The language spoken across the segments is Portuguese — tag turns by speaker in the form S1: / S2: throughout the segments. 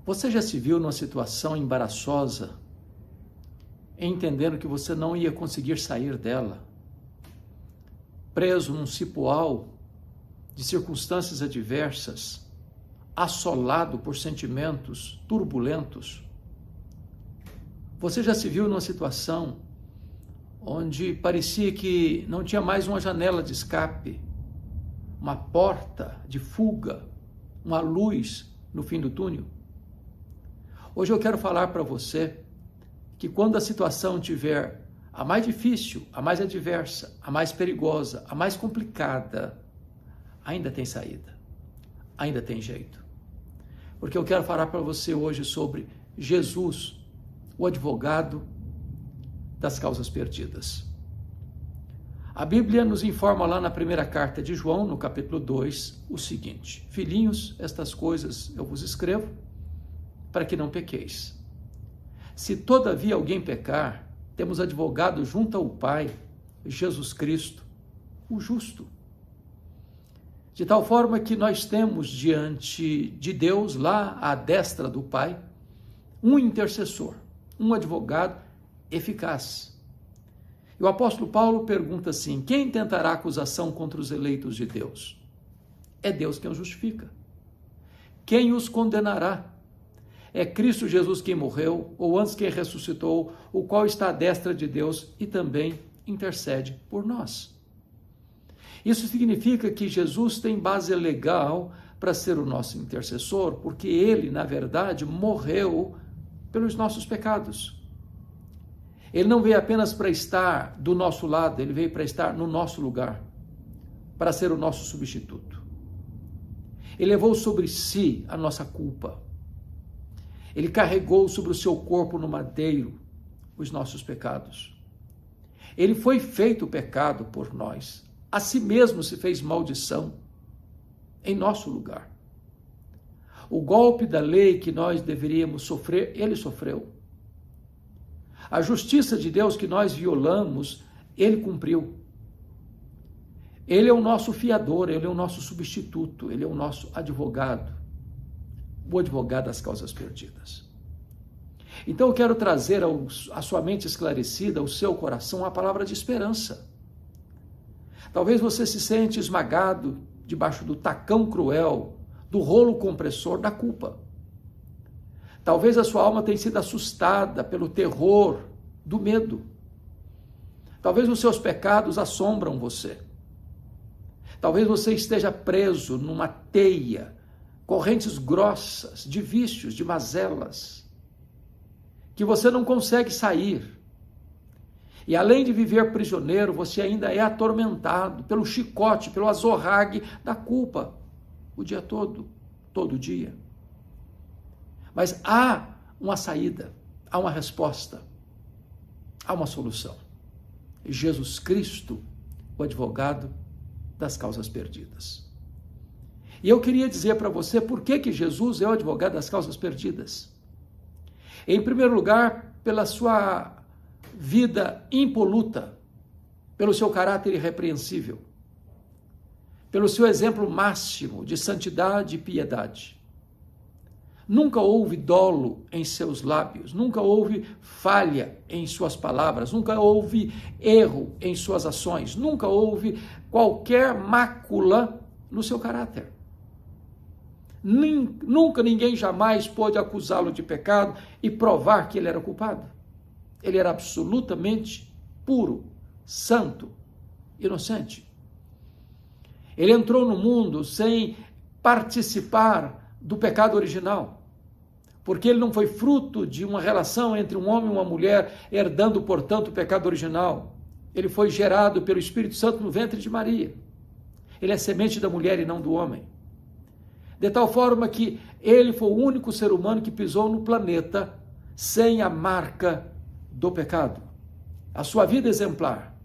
S1: Você já se viu numa situação embaraçosa, entendendo que você não ia conseguir sair dela, preso num cipoal de circunstâncias adversas, assolado por sentimentos turbulentos? Você já se viu numa situação onde parecia que não tinha mais uma janela de escape, uma porta de fuga, uma luz no fim do túnel? Hoje eu quero falar para você que quando a situação tiver a mais difícil, a mais adversa, a mais perigosa, a mais complicada, ainda tem saída, ainda tem jeito. Porque eu quero falar para você hoje sobre Jesus, o advogado das causas perdidas. A Bíblia nos informa lá na primeira carta de João, no capítulo 2, o seguinte: filhinhos, estas coisas eu vos escrevo para que não pequeis. Se todavia alguém pecar, temos advogado junto ao Pai, Jesus Cristo, o justo. De tal forma que nós temos diante de Deus, lá à destra do Pai, um intercessor, um advogado eficaz. E o apóstolo Paulo pergunta assim: quem tentará acusação contra os eleitos de Deus? É Deus quem os justifica. Quem os condenará? É Cristo Jesus quem morreu, ou antes quem ressuscitou, o qual está à destra de Deus e também intercede por nós. Isso significa que Jesus tem base legal para ser o nosso intercessor, porque ele, na verdade, morreu pelos nossos pecados. Ele não veio apenas para estar do nosso lado, ele veio para estar no nosso lugar, para ser o nosso substituto. Ele levou sobre si a nossa culpa. Ele carregou sobre o seu corpo no madeiro os nossos pecados. Ele foi feito pecado por nós. A si mesmo se fez maldição em nosso lugar. O golpe da lei que nós deveríamos sofrer, ele sofreu. A justiça de Deus que nós violamos, ele cumpriu. Ele é o nosso fiador, ele é o nosso substituto, ele é o nosso advogado. O advogado das causas perdidas. Então eu quero trazer à sua mente esclarecida, ao seu coração, a palavra de esperança. Talvez você se sente esmagado debaixo do tacão cruel, do rolo compressor da culpa. Talvez a sua alma tenha sido assustada pelo terror do medo. Talvez os seus pecados assombram você. Talvez você esteja preso numa teia, correntes grossas de vícios, de mazelas, que você não consegue sair. E além de viver prisioneiro, você ainda é atormentado pelo chicote, pelo azorrague da culpa, o dia todo dia. Mas há uma saída, há uma resposta, há uma solução. Jesus Cristo, o advogado das causas perdidas. E eu queria dizer para você por que Jesus é o advogado das causas perdidas. Em primeiro lugar, pela sua vida impoluta, pelo seu caráter irrepreensível, pelo seu exemplo máximo de santidade e piedade. Nunca houve dolo em seus lábios, nunca houve falha em suas palavras, nunca houve erro em suas ações, nunca houve qualquer mácula no seu caráter. Nunca ninguém jamais pôde acusá-lo de pecado e provar que ele era culpado. Ele era absolutamente puro, santo, inocente. Ele entrou no mundo sem participar do pecado original, porque ele não foi fruto de uma relação entre um homem e uma mulher, herdando, portanto, o pecado original. Ele foi gerado pelo Espírito Santo no ventre de Maria. Ele é semente da mulher e não do homem. De tal forma que ele foi o único ser humano que pisou no planeta sem a marca do pecado. A sua vida exemplar,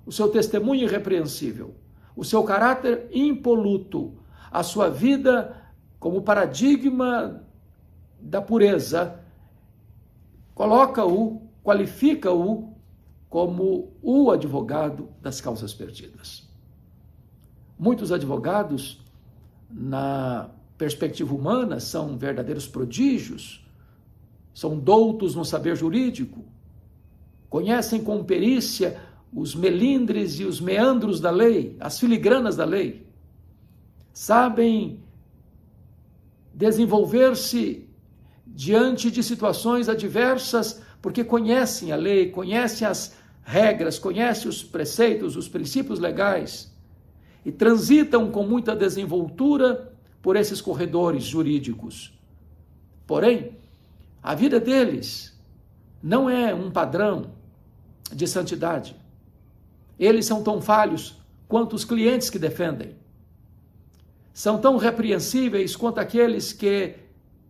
S1: o seu testemunho irrepreensível, o seu caráter impoluto, a sua vida como paradigma da pureza, qualifica-o como o advogado das causas perdidas. Muitos advogados, na perspectiva humana, são verdadeiros prodígios, são doutos no saber jurídico, conhecem com perícia os melindres e os meandros da lei, as filigranas da lei, sabem desenvolver-se diante de situações adversas, porque conhecem a lei, conhecem as regras, conhecem os preceitos, os princípios legais, e transitam com muita desenvoltura por esses corredores jurídicos. Porém, a vida deles não é um padrão de santidade. Eles são tão falhos quanto os clientes que defendem. São tão repreensíveis quanto aqueles que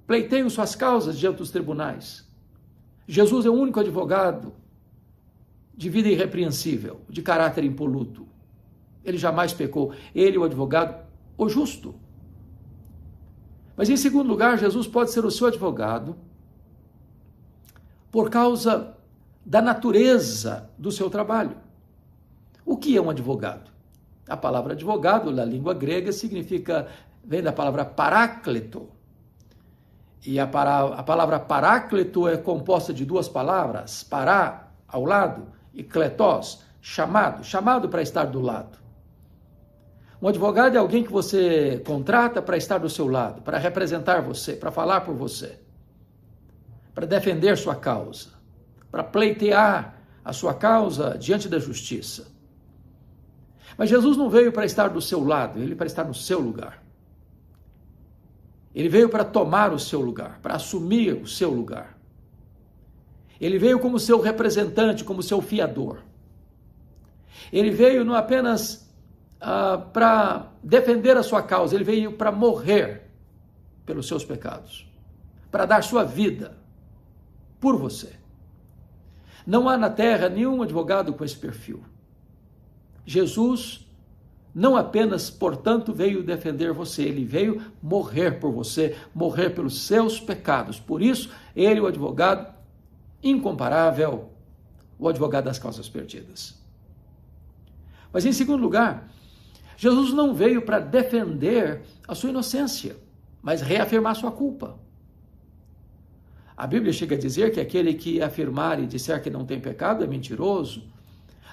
S1: pleiteiam suas causas diante dos tribunais. Jesus é o único advogado de vida irrepreensível, de caráter impoluto. Ele jamais pecou. Ele é o advogado, o justo. Mas, em segundo lugar, Jesus pode ser o seu advogado por causa da natureza do seu trabalho. O que é um advogado? A palavra advogado, na língua grega, vem da palavra paráclito. E a palavra paráclito é composta de duas palavras, pará, ao lado, e kletos, chamado para estar do lado. Um advogado é alguém que você contrata para estar do seu lado, para representar você, para falar por você, para defender sua causa, para pleitear a sua causa diante da justiça. Mas Jesus não veio para estar do seu lado, ele veio para estar no seu lugar. Ele veio para tomar o seu lugar, para assumir o seu lugar. Ele veio como seu representante, como seu fiador. Ele veio não apenas para defender a sua causa, ele veio para morrer pelos seus pecados, para dar sua vida por você. Não há na terra nenhum advogado com esse perfil. Jesus não apenas, portanto, veio defender você, ele veio morrer por você, morrer pelos seus pecados. Por isso, ele é o advogado incomparável, o advogado das causas perdidas. Mas, em segundo lugar, Jesus não veio para defender a sua inocência, mas reafirmar sua culpa. A Bíblia chega a dizer que aquele que afirmar e disser que não tem pecado é mentiroso.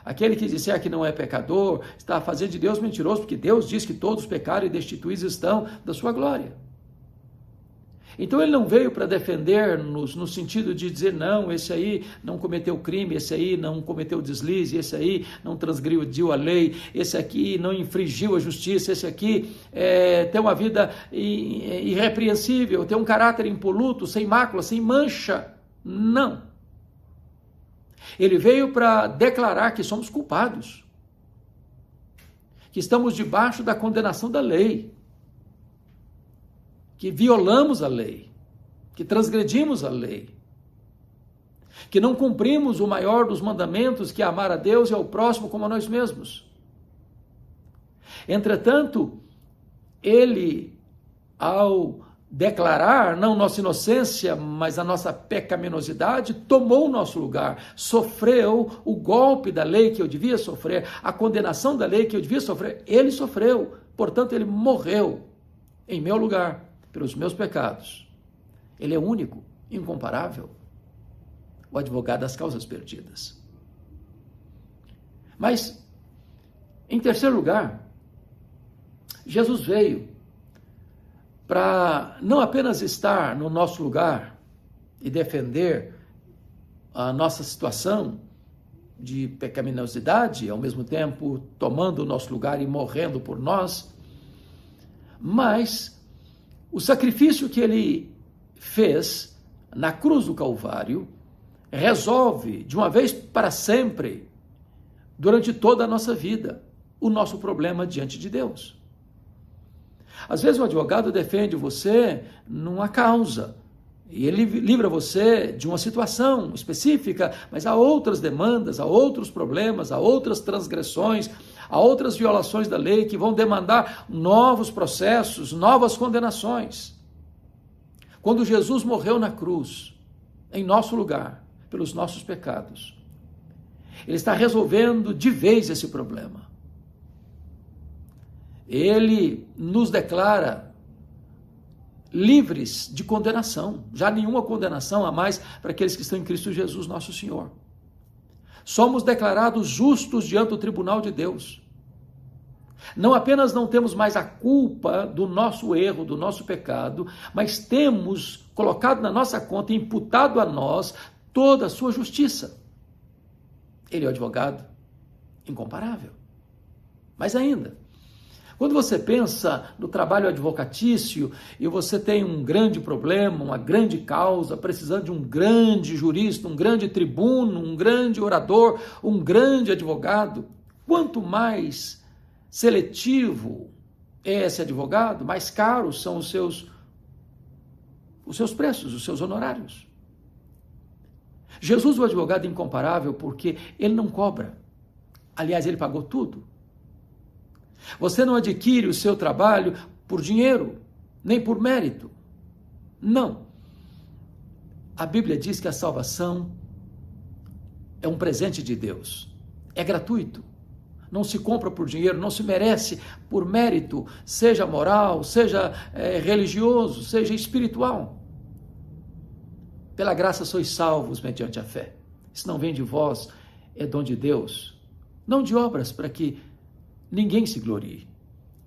S1: Aquele que disser que não é pecador está fazendo de Deus mentiroso, porque Deus diz que todos pecaram e destituídos estão da sua glória. Então ele não veio para defender-nos no sentido de dizer, não, esse aí não cometeu crime, esse aí não cometeu deslize, esse aí não transgrediu a lei, esse aqui não infringiu a justiça, esse aqui tem uma vida irrepreensível, tem um caráter impoluto, sem mácula, sem mancha. Não. Ele veio para declarar que somos culpados, que estamos debaixo da condenação da lei, que violamos a lei, que transgredimos a lei, que não cumprimos o maior dos mandamentos, que é amar a Deus e ao próximo como a nós mesmos. Entretanto, ele, ao declarar não nossa inocência, mas a nossa pecaminosidade, tomou o nosso lugar, sofreu o golpe da lei que eu devia sofrer, a condenação da lei que eu devia sofrer, ele sofreu, portanto ele morreu em meu lugar, pelos meus pecados. Ele é único, incomparável, o advogado das causas perdidas. Mas, em terceiro lugar, Jesus veio para não apenas estar no nosso lugar e defender a nossa situação de pecaminosidade, ao mesmo tempo tomando o nosso lugar e morrendo por nós, mas o sacrifício que ele fez na cruz do Calvário resolve de uma vez para sempre, durante toda a nossa vida, o nosso problema diante de Deus. Às vezes o advogado defende você numa causa, e ele livra você de uma situação específica, mas há outras demandas, há outros problemas, há outras transgressões, há outras violações da lei que vão demandar novos processos, novas condenações. Quando Jesus morreu na cruz, em nosso lugar, pelos nossos pecados, ele está resolvendo de vez esse problema. Ele nos declara livres de condenação. Já nenhuma condenação a mais para aqueles que estão em Cristo Jesus, nosso Senhor. Somos declarados justos diante do tribunal de Deus. Não apenas não temos mais a culpa do nosso erro, do nosso pecado, mas temos colocado na nossa conta, imputado a nós, toda a sua justiça. Ele é o advogado incomparável. Mas ainda, quando você pensa no trabalho advocatício e você tem um grande problema, uma grande causa, precisando de um grande jurista, um grande tribuno, um grande orador, um grande advogado, quanto mais seletivo é esse advogado, mais caros são os seus preços, os seus honorários. Jesus, o advogado incomparável, porque ele não cobra. Aliás, ele pagou tudo. Você não adquire o seu trabalho por dinheiro, nem por mérito. Não. A Bíblia diz que a salvação é um presente de Deus. É gratuito. Não se compra por dinheiro, não se merece por mérito, seja moral, seja religioso, seja espiritual. Pela graça sois salvos mediante a fé. Isso não vem de vós, é dom de Deus. Não de obras para que ninguém se glorie.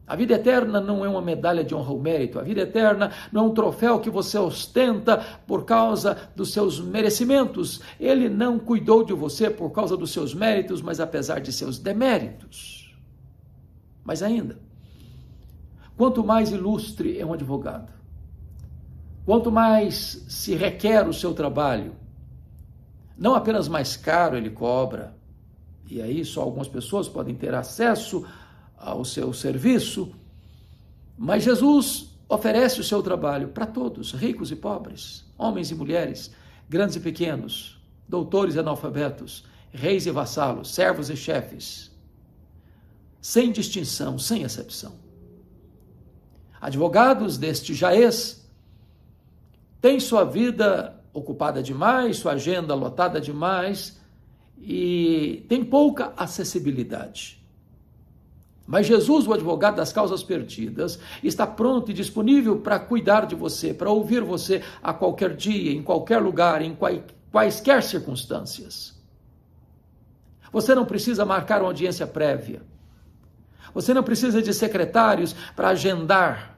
S1: A vida eterna não é uma medalha de honra ou mérito. A vida eterna não é um troféu que você ostenta por causa dos seus merecimentos. Ele não cuidou de você por causa dos seus méritos, mas apesar de seus deméritos. Mas ainda, quanto mais ilustre é um advogado, quanto mais se requer o seu trabalho, não apenas mais caro ele cobra, e aí só algumas pessoas podem ter acesso ao seu serviço, mas Jesus oferece o seu trabalho para todos, ricos e pobres, homens e mulheres, grandes e pequenos, doutores e analfabetos, reis e vassalos, servos e chefes, sem distinção, sem exceção. Advogados deste jaez têm sua vida ocupada demais, sua agenda lotada demais e tem pouca acessibilidade. Mas Jesus, o advogado das causas perdidas, está pronto e disponível para cuidar de você, para ouvir você a qualquer dia, em qualquer lugar, em quaisquer circunstâncias. Você não precisa marcar uma audiência prévia. Você não precisa de secretários para agendar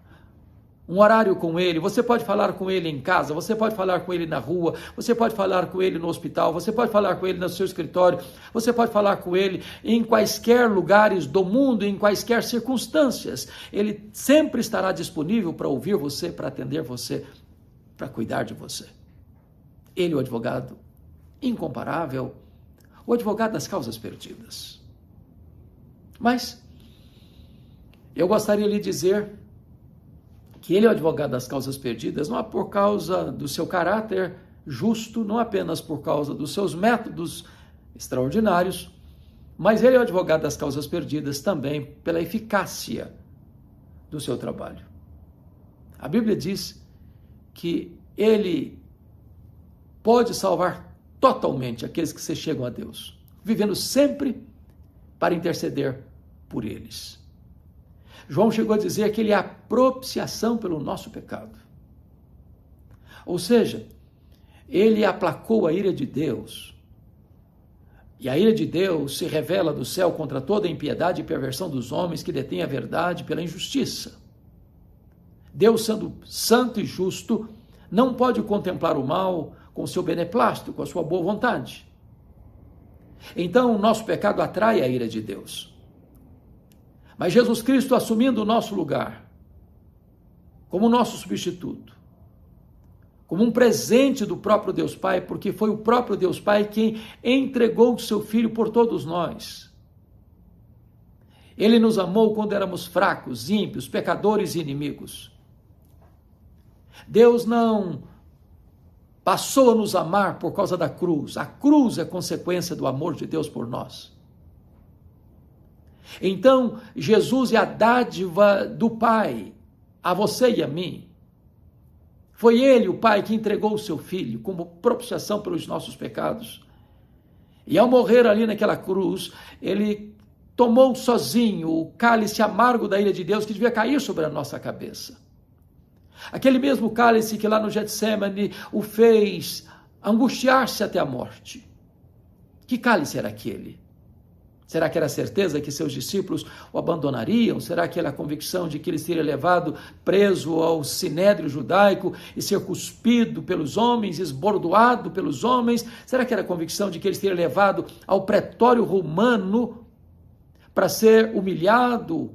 S1: um horário com ele. Você pode falar com ele em casa, você pode falar com ele na rua, você pode falar com ele no hospital, você pode falar com ele no seu escritório, você pode falar com ele em quaisquer lugares do mundo, em quaisquer circunstâncias. Ele sempre estará disponível para ouvir você, para atender você, para cuidar de você. Ele é o advogado incomparável, o advogado das causas perdidas. Mas eu gostaria de lhe dizer que ele é o advogado das causas perdidas, não é por causa do seu caráter justo, não apenas por causa dos seus métodos extraordinários, mas ele é o advogado das causas perdidas também pela eficácia do seu trabalho. A Bíblia diz que ele pode salvar totalmente aqueles que se chegam a Deus, vivendo sempre para interceder por eles. João chegou a dizer que ele é a propiciação pelo nosso pecado. Ou seja, ele aplacou a ira de Deus. E a ira de Deus se revela do céu contra toda a impiedade e perversão dos homens que detêm a verdade pela injustiça. Deus, sendo santo e justo, não pode contemplar o mal com o seu beneplácito, com a sua boa vontade. Então, o nosso pecado atrai a ira de Deus. Mas Jesus Cristo, assumindo o nosso lugar, como nosso substituto, como um presente do próprio Deus Pai, porque foi o próprio Deus Pai quem entregou o seu Filho por todos nós. Ele nos amou quando éramos fracos, ímpios, pecadores e inimigos. Deus não passou a nos amar por causa da cruz. A cruz é consequência do amor de Deus por nós. Então, Jesus é a dádiva do Pai, a você e a mim. Foi Ele, o Pai, que entregou o seu Filho como propiciação pelos nossos pecados. E ao morrer ali naquela cruz, Ele tomou sozinho o cálice amargo da ira de Deus que devia cair sobre a nossa cabeça. Aquele mesmo cálice que lá no Getsêmani o fez angustiar-se até a morte. Que cálice era aquele? Será que era a certeza que seus discípulos o abandonariam? Será que era a convicção de que ele seria levado preso ao sinédrio judaico e ser cuspido pelos homens, esbordoado pelos homens? Será que era a convicção de que ele seria levado ao pretório romano para ser humilhado,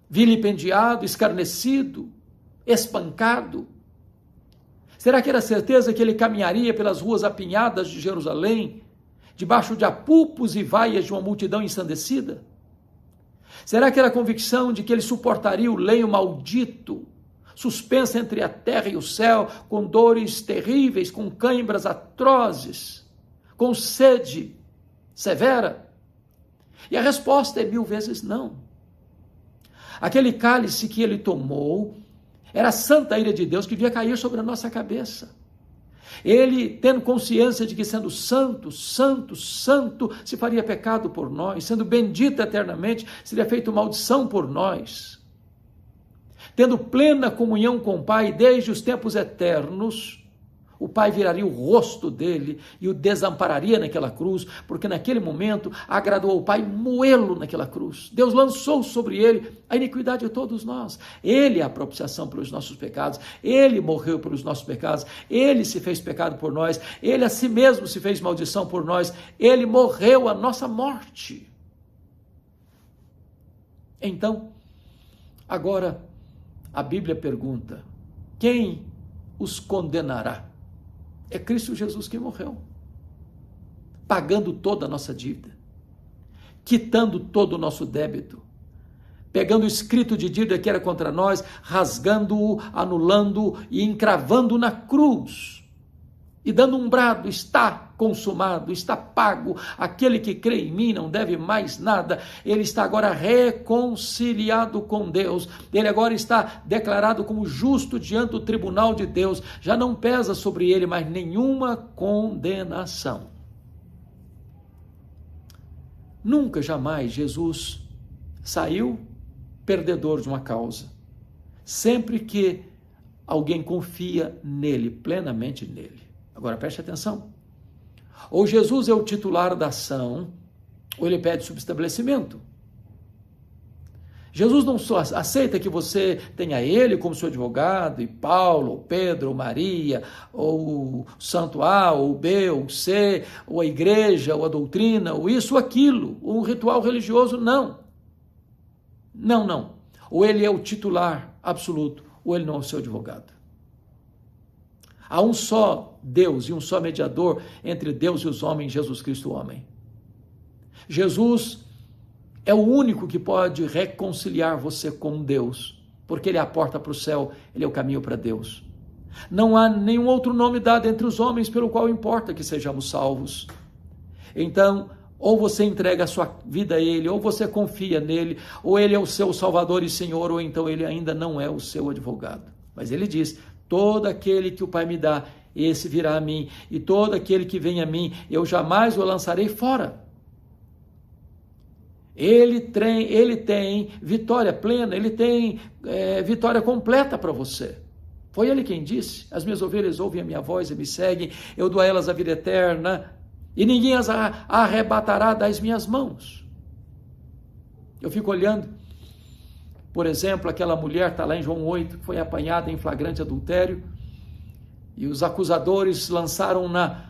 S1: vilipendiado, escarnecido, espancado? Será que era a certeza que ele caminharia pelas ruas apinhadas de Jerusalém, debaixo de apupos e vaias de uma multidão ensandecida? Será que era a convicção de que ele suportaria o lenho maldito, suspenso entre a terra e o céu, com dores terríveis, com cãibras atrozes, com sede severa? E a resposta é 1000 vezes não. Aquele cálice que ele tomou era a santa ira de Deus que devia cair sobre a nossa cabeça. Ele, tendo consciência de que sendo santo, santo, santo, se faria pecado por nós, sendo bendito eternamente, seria feito maldição por nós. Tendo plena comunhão com o Pai desde os tempos eternos, o Pai viraria o rosto dele e o desampararia naquela cruz, porque naquele momento agradou ao Pai moê-lo naquela cruz. Deus lançou sobre ele a iniquidade de todos nós. Ele é a propiciação pelos nossos pecados, ele morreu pelos nossos pecados, ele se fez pecado por nós, ele a si mesmo se fez maldição por nós, ele morreu a nossa morte. Então, agora a Bíblia pergunta: quem os condenará? É Cristo Jesus que morreu, pagando toda a nossa dívida, quitando todo o nosso débito, pegando o escrito de dívida que era contra nós, rasgando-o, anulando-o e encravando na cruz, e dando um brado: está consumado, está pago, aquele que crê em mim não deve mais nada. Ele está agora reconciliado com Deus, ele agora está declarado como justo diante do tribunal de Deus, já não pesa sobre ele mais nenhuma condenação. Nunca, jamais Jesus saiu perdedor de uma causa, sempre que alguém confia nele, plenamente nele. Agora preste atenção: ou Jesus é o titular da ação, ou ele pede subestabelecimento. Jesus não só aceita que você tenha ele como seu advogado, e Paulo, ou Pedro, ou Maria, ou o santo A, ou B, ou C, ou a igreja, ou a doutrina, ou isso, ou aquilo, ou um ritual religioso. Não. Não, não. Ou ele é o titular absoluto, ou ele não é o seu advogado. Há um só Deus e um só mediador entre Deus e os homens, Jesus Cristo, o homem. Jesus é o único que pode reconciliar você com Deus, porque ele é a porta para o céu, ele é o caminho para Deus. Não há nenhum outro nome dado entre os homens pelo qual importa que sejamos salvos. Então, ou você entrega a sua vida a ele, ou você confia nele, ou ele é o seu Salvador e Senhor, ou então ele ainda não é o seu advogado. Mas ele diz: todo aquele que o Pai me dá, esse virá a mim, e todo aquele que vem a mim, eu jamais o lançarei fora. Ele tem vitória plena, ele tem vitória completa para você. Foi ele quem disse: as minhas ovelhas ouvem a minha voz e me seguem, eu dou a elas a vida eterna, e ninguém as arrebatará das minhas mãos. Eu fico olhando, por exemplo, aquela mulher, está lá em João 8, que foi apanhada em flagrante adultério, e os acusadores lançaram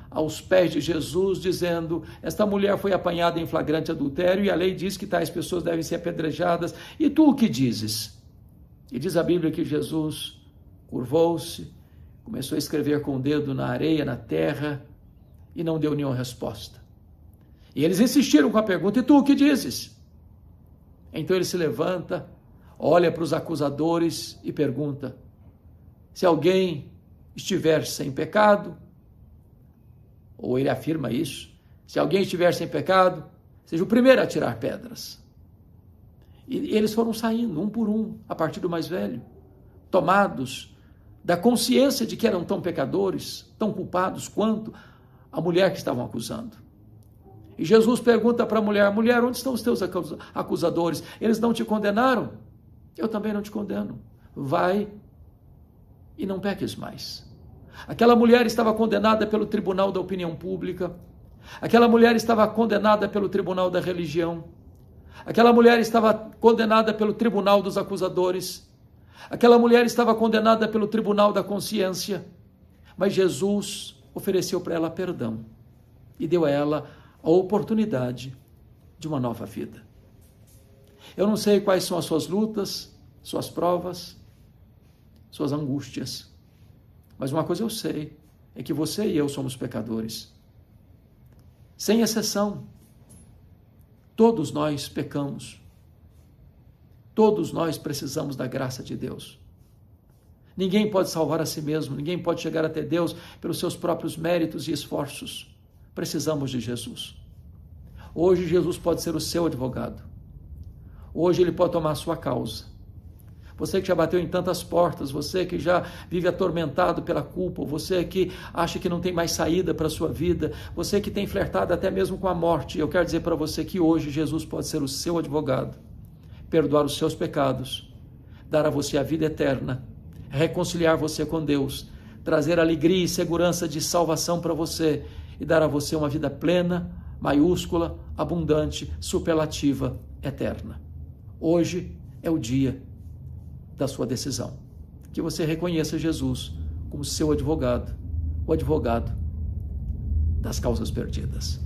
S1: aos pés de Jesus, dizendo: esta mulher foi apanhada em flagrante adultério, e a lei diz que tais pessoas devem ser apedrejadas, e tu o que dizes? E diz a Bíblia que Jesus curvou-se, começou a escrever com o dedo na areia, na terra, e não deu nenhuma resposta. E eles insistiram com a pergunta: e tu o que dizes? Então ele se levanta, olha para os acusadores e pergunta: se alguém estiver sem pecado, ou ele afirma isso, se alguém estiver sem pecado, seja o primeiro a tirar pedras. E eles foram saindo, um por um, a partir do mais velho, tomados da consciência de que eram tão pecadores, tão culpados quanto a mulher que estavam acusando. E Jesus pergunta para a mulher: mulher, onde estão os teus acusadores? Eles não te condenaram? Eu também não te condeno. Vai e não peques mais. Aquela mulher estava condenada pelo tribunal da opinião pública. Aquela mulher estava condenada pelo tribunal da religião. Aquela mulher estava condenada pelo tribunal dos acusadores. Aquela mulher estava condenada pelo tribunal da consciência. Mas Jesus ofereceu para ela perdão e deu a ela a oportunidade de uma nova vida. Eu não sei quais são as suas lutas, suas provas, suas angústias, mas uma coisa eu sei, é que você e eu somos pecadores. Sem exceção, todos nós pecamos. Todos nós precisamos da graça de Deus. Ninguém pode salvar a si mesmo, ninguém pode chegar até Deus pelos seus próprios méritos e esforços. Precisamos de Jesus. Hoje Jesus pode ser o seu advogado. Hoje ele pode tomar a sua causa. Você que já bateu em tantas portas, você que já vive atormentado pela culpa, você que acha que não tem mais saída para a sua vida, você que tem flertado até mesmo com a morte, eu quero dizer para você que hoje Jesus pode ser o seu advogado, perdoar os seus pecados, dar a você a vida eterna, reconciliar você com Deus, trazer alegria e segurança de salvação para você e dar a você uma vida plena, maiúscula, abundante, superlativa, eterna. Hoje é o dia da sua decisão. Que você reconheça Jesus como seu advogado, o advogado das causas perdidas.